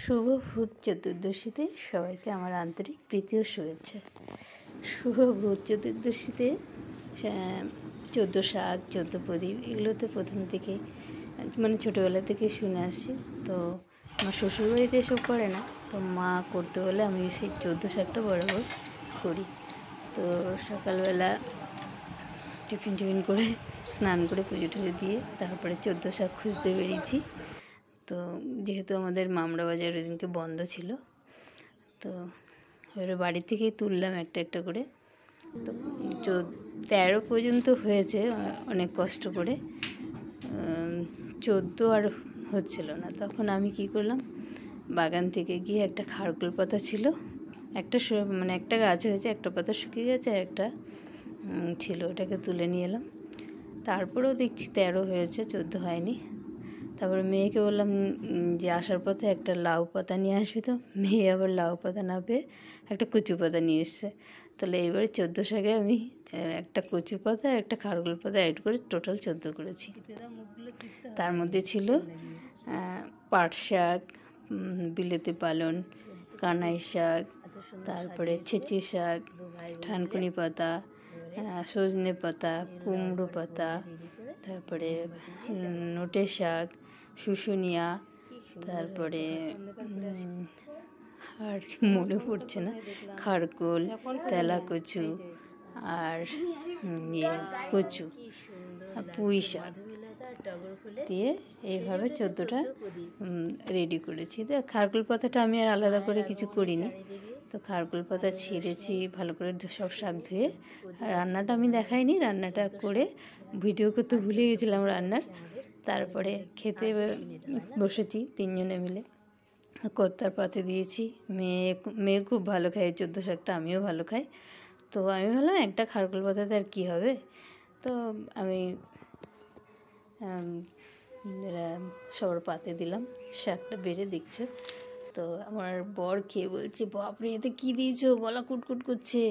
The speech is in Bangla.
শুভ ভূত চতুর্দশীতে সবাইকে আমার আন্তরিক প্রীতি ও শুভেচ্ছা। শুভ ভূত চতুর্দশীতে 14 শাক 14 প্রদীপ এগুলো তো প্রথম থেকে মানে ছোটোবেলা থেকে শুনে আসছি। তো আমার শ্বশুরবাড়িতে এসব করে না, তো মা করতে বলে আমি সেই 14 শাকটা বরাবর করি। তো সকালবেলা টিফিন করে স্নান করে পুজো টুজো দিয়ে তারপরে 14 শাক খুঁজতে বেরিয়েছি। তো যেহেতু আমাদের মামড়া বাজার ওই দিনকে বন্ধ ছিল, তো এবারে বাড়ি থেকেই তুললাম একটা একটা করে। তো 13 পর্যন্ত হয়েছে অনেক কষ্ট করে, 14 আর হচ্ছিল না। তখন আমি কি করলাম, বাগান থেকে গিয়ে একটা খারকুল পাতা ছিল, একটা মানে একটা গাছ হয়েছে, একটা পাতা শুকিয়ে গেছে আর একটা ছিল, ওটাকে তুলে নিয়ে এলাম। তারপরেও দেখছি 13 হয়েছে, 14 হয়নি। তারপরে মেয়েকে বললাম যে আসার পথে একটা লাউ পাতা নিয়ে আসবি, তো মেয়ে আবার লাউ পাতা না পেয়ে একটা কচু পাতা নিয়ে এসছে। তাহলে এবারে 14 শাকে আমি একটা কচু পাতা একটা খারকুল পাতা অ্যাড করে টোটাল 14 করেছি। তার মধ্যে ছিল পাট শাক, বিলেতি পালন, কানাই শাক, তারপরে ছেঁচি শাক, ঠানকুনি পাতা, সজনে পাতা, কুমড়ো পাতা, তারপরে নোটে শাক, শুশুনিয়া, তারপরে আর মনে পড়ছে না, খারকুল, তেলা কচু আর কচু আর পুঁই শাক দিয়ে এইভাবে 14টা রেডি করেছি। তো খারকুল পাতাটা আমি আর আলাদা করে কিছু করিনি। তো খারকুল পাতা ছিঁড়েছি ভালো করে, সব শাক ধুয়ে। রান্নাটা আমি দেখাইনি, রান্নাটা করে ভিডিও করতে ভুলে গেছিলাম রান্নার। তারপরে খেতে বসেছি 3 জনে মিলে, কর্তার পাতে দিয়েছি। মেয়ে খুব ভালো খায় 14 শাকটা, আমিও ভালো খাই। তো আমি ভাবলাম একটা খারকুল পাতাতে আর কী হবে। তো আমি সবার পাতে দিলাম, শাকটা বেড়ে দেখছে। তো আমার বর খেয়ে বলছে, বাপরে এতে কী দিয়েছো, গলা কুটকুট করছে।